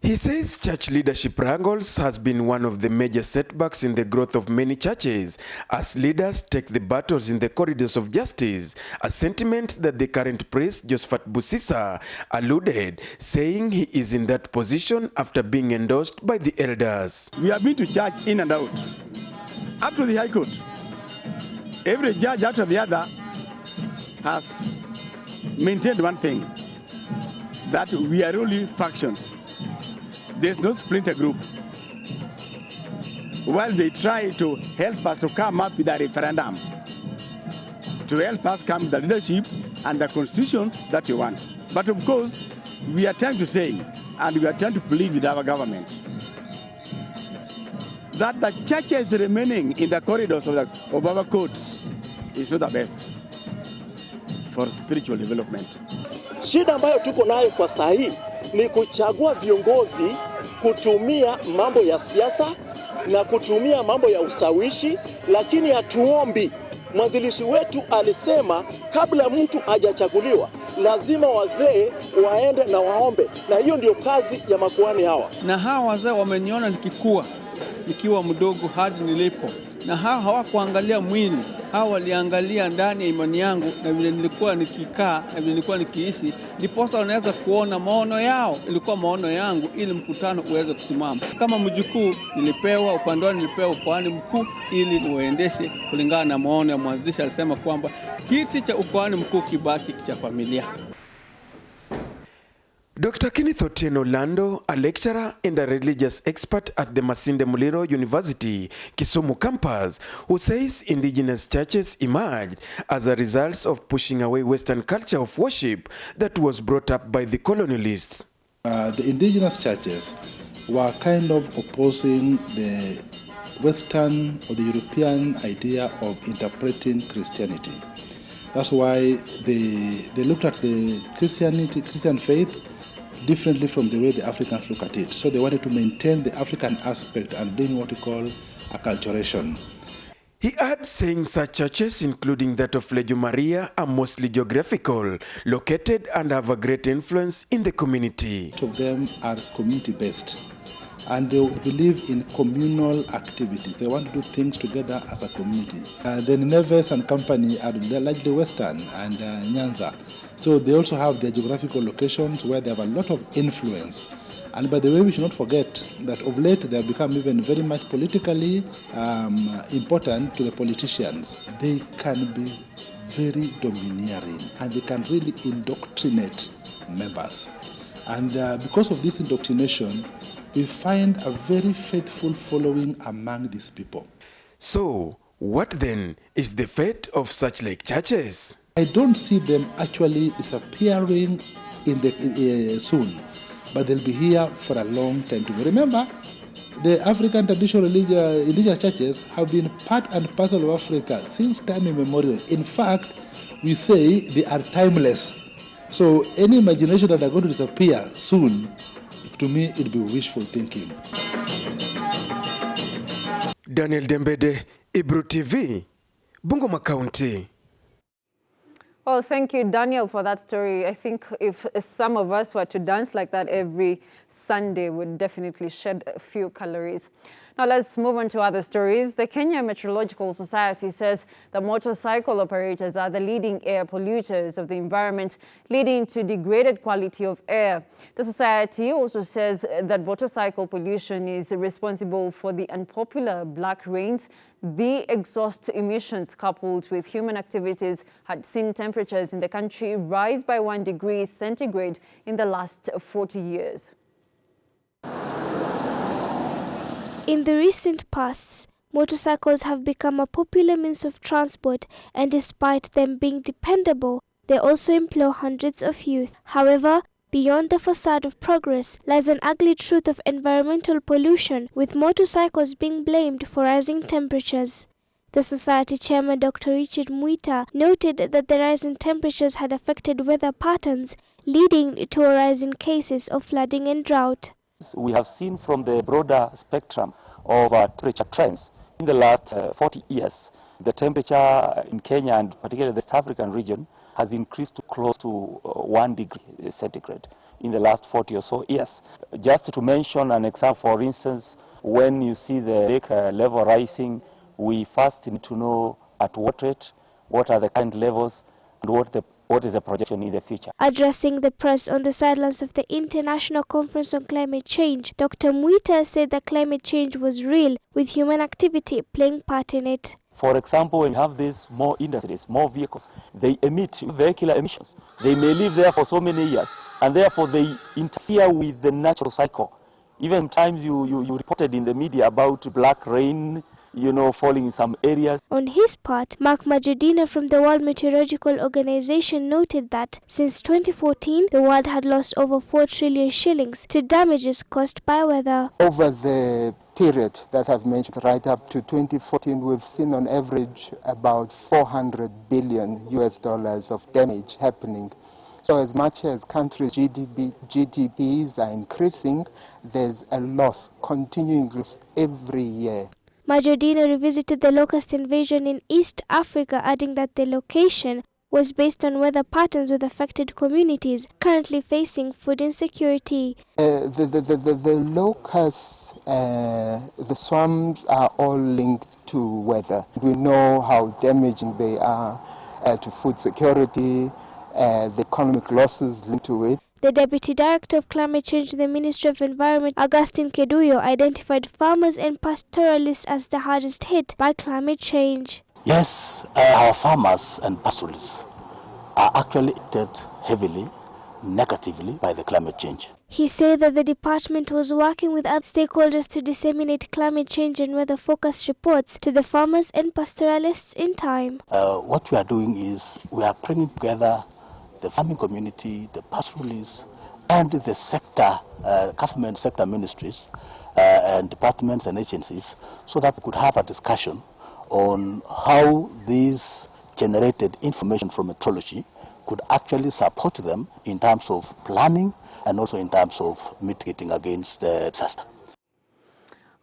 [SPEAKER 17] He says church leadership wrangles has been one of the major setbacks in the growth of many churches as leaders take the battles in the corridors of justice, a sentiment that the current priest Josephat Busisa alluded, saying he is in that position after being endorsed by the elders.
[SPEAKER 18] We have been to church in and out, up to the High Court. Every judge after the other has maintained one thing, that we are only factions. There's no splinter group. While they try to help us to come up with a referendum, to help us come with the leadership and the constitution that we want. But of course, we are trying to say, and we are trying to plead with our government, that the churches remaining in the corridors of our courts is not the best for spiritual development.
[SPEAKER 22] Shida ambayo tuko nayo kwa sahi ni kuchagua viongozi kutumia mambo ya siasa na kutumia mambo ya usawishi, lakini hatuombi. Mwanzilishi wetu alisema kabla mtu hajachaguliwa lazima wazee waende na waombe, na hiyo ndio kazi ya makuhani hawa.
[SPEAKER 23] Na hawa wazee wameniona nikiwa mdogo hadi nilipo,
[SPEAKER 2] na hawakuangalia mwili, hao waliangalia ndani ya imani yangu na vile nilikuwa nikikaa na vile nilikuwa nikiishi, ndiposa wanaweza kuona maono yao. Ilikuwa maono yangu ili mkutano uweze kusimama. Kama mjukuu nilipewa upande wangu, nilipewa ukoani mkuu ili niuendeshe kulingana na maono ya mwanzilishi. Alisema kwamba kiti cha ukoani mkuu kibaki cha familia.
[SPEAKER 17] Dr. Kenneth Otieno Lando, a lecturer and a religious expert at the Masinde Muliro University, Kisumu campus, who says indigenous churches emerged as a result of pushing away Western culture of worship that was brought up by the colonialists.
[SPEAKER 3] The indigenous churches were kind of opposing the Western or the European idea of interpreting Christianity. That's why they looked at the Christian faith differently from the way the Africans look at it. So they wanted to maintain the African aspect and bring what we call acculturation.
[SPEAKER 17] He adds, saying such churches, including that of Legio Maria, are mostly geographical, located and have a great influence in the community.
[SPEAKER 3] Most of them are community-based, and they believe in communal activities. They want to do things together as a community. The Neves and company are largely Western and Nyanza. So they also have their geographical locations where they have a lot of influence. And by the way, we should not forget that of late they have become even very much politically important to the politicians. They can be very domineering and they can really indoctrinate members. And because of this indoctrination, we find a very faithful following among these people.
[SPEAKER 17] So, what then is the fate of such like churches?
[SPEAKER 3] I don't see them actually disappearing soon, but they'll be here for a long time to go. Remember, the African traditional indigenous churches have been part and parcel of Africa since time immemorial. In fact, we say they are timeless. So any imagination that they're going to disappear soon, to me, it'd be wishful thinking.
[SPEAKER 17] Daniel Dembede, Ebru TV, Bungoma County.
[SPEAKER 1] Well, thank you, Daniel, for that story. I think if some of us were to dance like that every Sunday, would definitely shed a few calories. Now, let's move on to other stories. The Kenya Meteorological Society says that motorcycle operators are the leading air polluters of the environment, leading to degraded quality of air. The society also says that motorcycle pollution is responsible for the unpopular black rains. The exhaust emissions coupled with human activities had seen temperatures in the country rise by 1 degree centigrade in the last 40 years.
[SPEAKER 23] In the recent past, motorcycles have become a popular means of transport, and despite them being dependable, they also employ hundreds of youth. However, beyond the facade of progress lies an ugly truth of environmental pollution, with motorcycles being blamed for rising temperatures. The Society Chairman Dr. Richard Mwita noted that the rise in temperatures had affected weather patterns, leading to a rise in cases of flooding and drought.
[SPEAKER 24] We have seen from the broader spectrum of temperature trends in the last 40 years, the temperature in Kenya and particularly the West African region has increased to close to 1 degree centigrade in the last 40 or so years. Just to mention an example, for instance, when you see the lake level rising, we first need to know at what rate, what are the current levels, and what is the projection in the future.
[SPEAKER 23] Addressing the press on the sidelines of the International Conference on Climate Change, Dr. Mwita said that climate change was real, with human activity playing part in it.
[SPEAKER 24] For example, when you have these more industries, more vehicles, they emit vehicular emissions. They may live there for so many years, and therefore they interfere with the natural cycle. Even sometimes you reported in the media about black rain, falling in some areas.
[SPEAKER 23] On his part, Mark Majodina from the World Meteorological Organization noted that since 2014, the world had lost over 4 trillion shillings to damages caused by weather.
[SPEAKER 25] Over the period that I've mentioned, right up to 2014, we've seen on average about $400 billion of damage happening. So as much as countries' GDPs are increasing, there's a loss, continuing loss every year.
[SPEAKER 23] Majodina revisited the locust invasion in East Africa, adding that the location was based on weather patterns with affected communities currently facing food insecurity.
[SPEAKER 25] The locust the swamps are all linked to weather. We know how damaging they are to food security, the economic losses linked to it.
[SPEAKER 23] The Deputy Director of Climate Change in the Ministry of Environment, Augustine Keduyo, identified farmers and pastoralists as the hardest hit by climate change.
[SPEAKER 4] Yes, our farmers and pastoralists are actually affected heavily, negatively by the climate change.
[SPEAKER 23] He said that the department was working with other stakeholders to disseminate climate change and weather-focused reports to the farmers and pastoralists in time.
[SPEAKER 4] What we are doing is we are bringing together the farming community, the pastoralists, and the sector, government sector ministries and departments and agencies, so that we could have a discussion on how these generated information from meteorology could actually support them in terms of planning and also in terms of mitigating against disaster.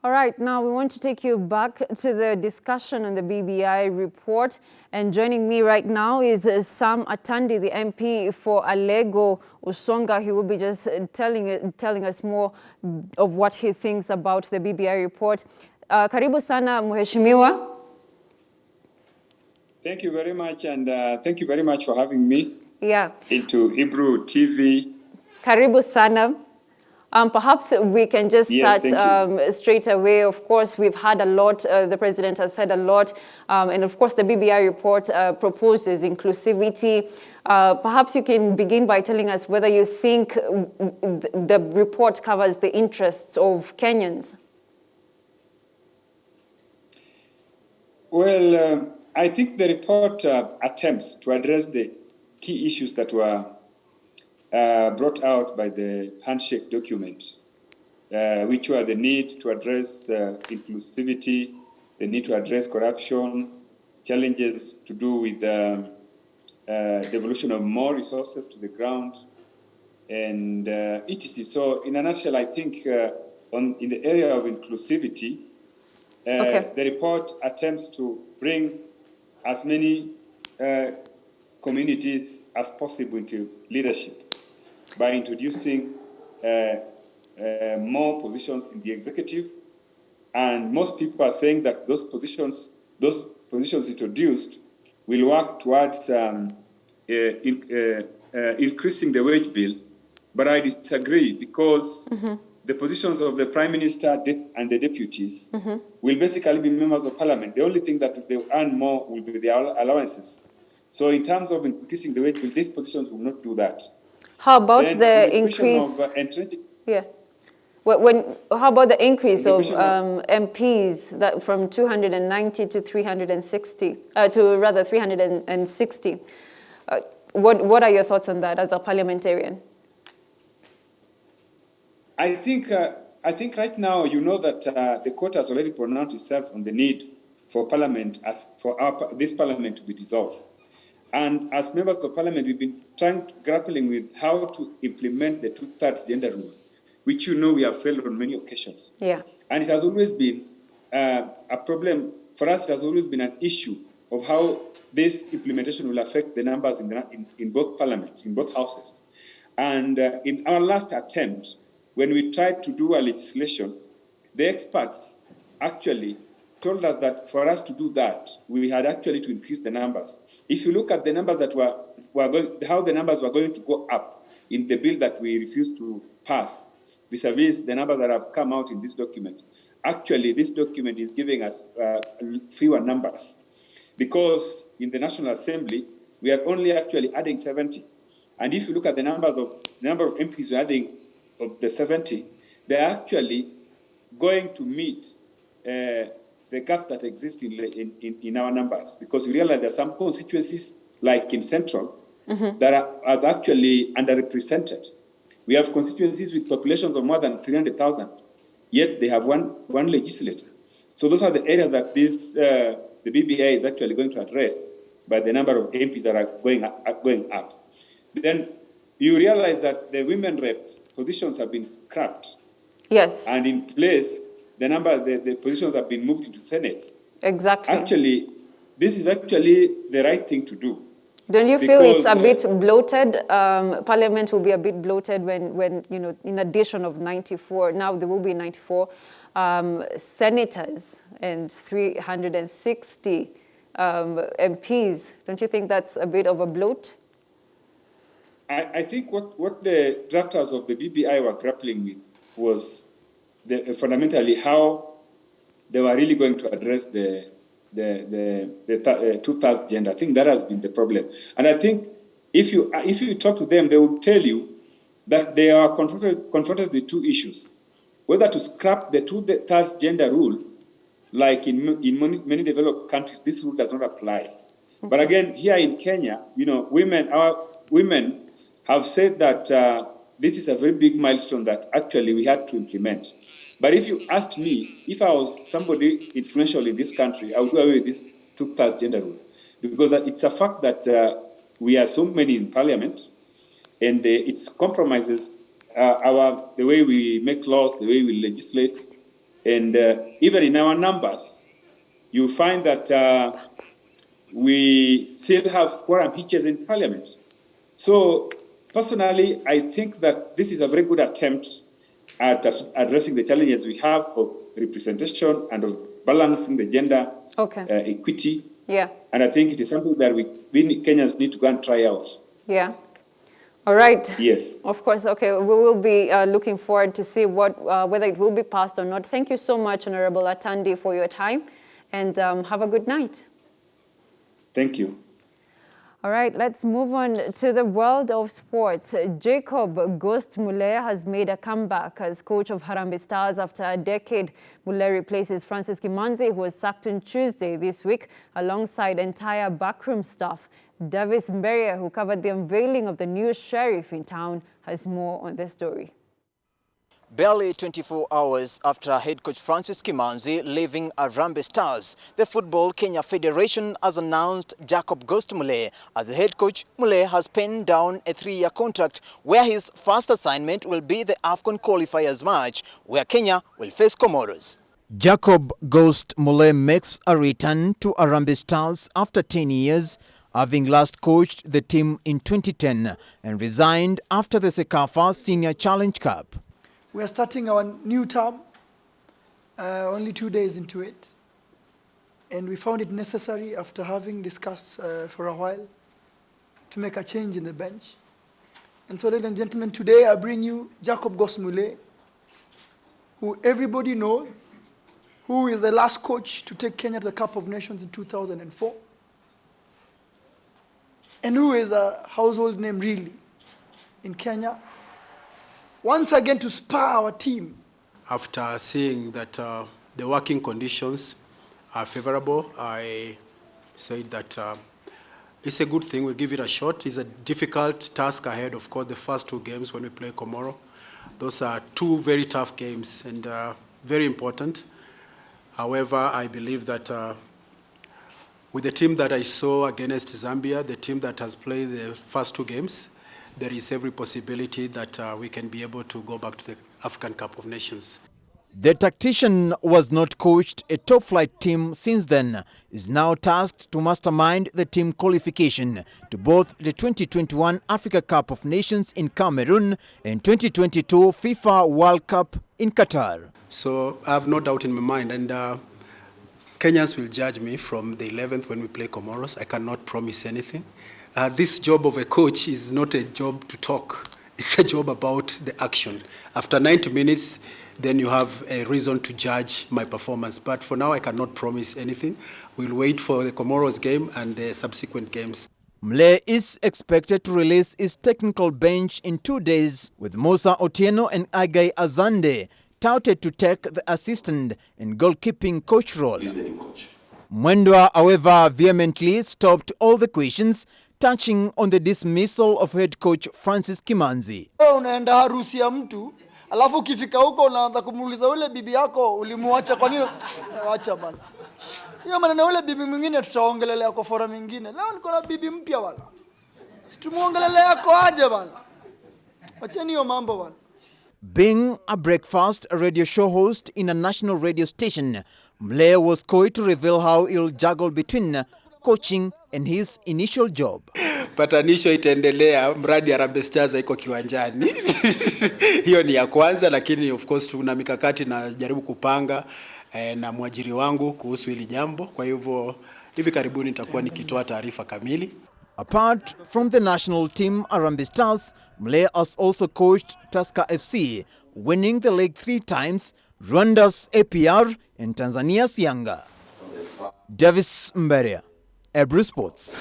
[SPEAKER 1] All right, now we want to take you back to the discussion on the BBI report. And joining me right now is Sam Atandi, the MP for Alego Usonga. He will be just telling us more of what he thinks about the BBI report. Karibu sana, Mheshimiwa.
[SPEAKER 6] Thank you very much, and thank you very much for having me into Ebru TV.
[SPEAKER 1] Karibu sana. Perhaps we can just start straight away. Of course, we've had a lot. The president has said a lot. And of course, the BBI report proposes inclusivity. Perhaps you can begin by telling us whether you think the report covers the interests of Kenyans.
[SPEAKER 6] Well, I think the report attempts to address the key issues that were brought out by the handshake document, which were the need to address inclusivity, the need to address corruption, challenges to do with the devolution of more resources to the ground, and etc. So in a nutshell, I think in the area of inclusivity, the report attempts to bring as many communities as possible into leadership by introducing more positions in the executive. And most people are saying that those positions introduced will work towards increasing the wage bill. But I disagree, because the positions of the Prime Minister and the deputies will basically be members of parliament. The only thing that they earn more will be their allowances. So in terms of increasing the wage bill, these positions will not do that.
[SPEAKER 1] How about the increase? How about the increase of MPs that from 290 to 360, to rather 360? What are your thoughts on that as a parliamentarian?
[SPEAKER 6] I think right now, you know that the court has already pronounced itself on the need for parliament, this parliament to be dissolved. And as members of parliament, we've been grappling with how to implement the 2/3 gender rule, which we have failed on many occasions. And it has always been a problem for us. It has always been an issue of how this implementation will affect the numbers in both parliaments, in both houses. And in our last attempt, when we tried to do a legislation, the experts actually told us that for us to do that, we had actually to increase the numbers. If you look at the numbers that how the numbers were going to go up in the bill that we refused to pass, vis-a-vis the numbers that have come out in this document, actually this document is giving us fewer numbers, because in the National Assembly, we are only actually adding 70. And if you look at the number of MPs we're adding of the 70, they're actually going to meet the gaps that exist in our numbers, because we realize there are some constituencies, like in Central, that are actually underrepresented. We have constituencies with populations of more than 300,000, yet they have one legislator. So those are the areas that the BBI is actually going to address by the number of MPs that are going up. Then you realize that the women reps positions have been scrapped.
[SPEAKER 1] Yes.
[SPEAKER 6] And in place, the positions have been moved into Senate.
[SPEAKER 1] Exactly.
[SPEAKER 6] Actually, this is actually the right thing to do.
[SPEAKER 1] Don't you feel it's a bit bloated? Parliament will be a bit bloated when in addition of 94, now there will be 94 senators and 360 MPs. Don't you think that's a bit of a bloat?
[SPEAKER 6] I think what the drafters of the BBI were grappling with was fundamentally how they were really going to address the two-thirds gender. I think that has been the problem. And I think if you talk to them, they will tell you that they are confronted with two issues: whether to scrap the two-thirds gender rule, like in many developed countries, this rule does not apply. Okay. But again, here in Kenya, our women have said that this is a very big milestone that actually we had to implement. But if you asked me, if I was somebody influential in this country, I would do away with this two-thirds gender rule, because it's a fact that we are so many in parliament, and it compromises the way we make laws, the way we legislate, and even in our numbers, you find that we still have quorum hitches in parliament. So personally, I think that this is a very good attempt at addressing the challenges we have of representation and of balancing the gender equity.
[SPEAKER 1] Yeah.
[SPEAKER 6] And I think it is something that we Kenyans need to go and try out.
[SPEAKER 1] Yeah. All right.
[SPEAKER 6] Yes.
[SPEAKER 1] Of course. Okay. We will be looking forward to see whether it will be passed or not. Thank you so much, Honorable Atandi, for your time, and have a good night.
[SPEAKER 6] Thank you.
[SPEAKER 1] All right, let's move on to the world of sports. Jacob Ghost Mulee has made a comeback as coach of Harambee Stars after a decade. Mulee replaces Francis Kimanzi, who was sacked on Tuesday this week, alongside entire backroom staff. Davis Mberia, who covered the unveiling of the new sheriff in town, has more on this story.
[SPEAKER 7] Barely 24 hours after head coach Francis Kimanzi leaving Harambee Stars, the Football Kenya Federation has announced Jacob Ghost Mulee as the head coach. Mulee has penned down a 3-year contract where his first assignment will be the AFCON qualifiers match, where Kenya will face Comoros.
[SPEAKER 8] Jacob Ghost Mulee makes a return to Harambee Stars after 10 years, having last coached the team in 2010 and resigned after the Sekafa Senior Challenge Cup.
[SPEAKER 9] We are starting our new term, only 2 days into it. And we found it necessary, after having discussed for a while, to make a change in the bench. And so, ladies and gentlemen, today I bring you Jacob Ghost Mulee, who everybody knows, who is the last coach to take Kenya to the Cup of Nations in 2004, and who is a household name really in Kenya. Once again, to spur our team.
[SPEAKER 10] After seeing that the working conditions are favorable, I said that it's a good thing. We'll give it a shot. It's a difficult task ahead, of course, the first 2 games when we play Comoro. Those are 2 very tough games and very important. However, I believe that with the team that I saw against Zambia, the team that has played the first 2 games, there is every possibility that we can be able to go back to the African Cup of Nations.
[SPEAKER 8] The tactician was not coached a top-flight team since then, is now tasked to mastermind the team qualification to both the 2021 Africa Cup of Nations in Cameroon and 2022 FIFA World Cup in Qatar.
[SPEAKER 10] So I have no doubt in my mind, and Kenyans will judge me from the 11th when we play Comoros. I cannot promise anything. This job of a coach is not a job to talk. It's a job about the action. After 90 minutes, then you have a reason to judge my performance. But for now, I cannot promise anything. We'll wait for the Comoros game and the subsequent games.
[SPEAKER 8] Mulee is expected to release his technical bench in 2 days, with Musa Otieno and Agai Azande touted to take the assistant and goalkeeping coach role. Mwendwa, however, vehemently stopped all the questions touching on the dismissal of head coach Francis Kimanzi.
[SPEAKER 9] Unaenda harusi ya mtu, alafu ukifika huko unaanza kumuuliza ule bibi yako ulimuacha kwa nini? Acha bana. Hiyo maneno ule bibi mwingine tutaongelelea kwa fora mingine. Leo niko na bibi mpya bana. Situmuongelelea kwa aje bana. Acheni hiyo mambo bana.
[SPEAKER 8] Being a breakfast radio show host in a national radio station, Mulee was coy to reveal how he'll juggle between coaching and his initial job.
[SPEAKER 10] patanisho itaendelea, mradi Harambee Stars iko kiwanjani. Hiyo ni ya kwanza, lakini of course tuna mikakati na jaribu kupanga na mwajiri wangu kuhusu hili jambo. Kwa hivyo hivi karibuni nitakuwa nikitoa taarifa kamili.
[SPEAKER 8] Apart from the national team, Harambee Stars, Mulee has also coached Tusker FC, winning the league 3 times, Rwanda's APR and Tanzania's Yanga. Davis Mberia, Ebru Sports.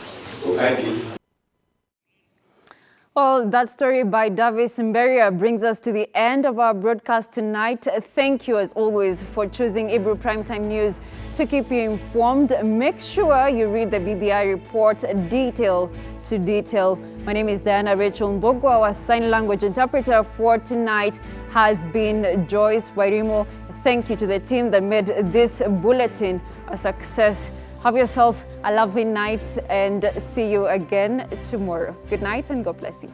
[SPEAKER 1] Well, that story by Davis Mberia brings us to the end of our broadcast tonight. Thank you, as always, for choosing Ebru Primetime News to keep you informed. Make sure you read the BBI report detail to detail. My name is Diana Rachel Mbugua. Our sign language interpreter for tonight has been Joyce Wairimo. Thank you to the team that made this bulletin a success. Have yourself a lovely night and see you again tomorrow. Good night and God bless you.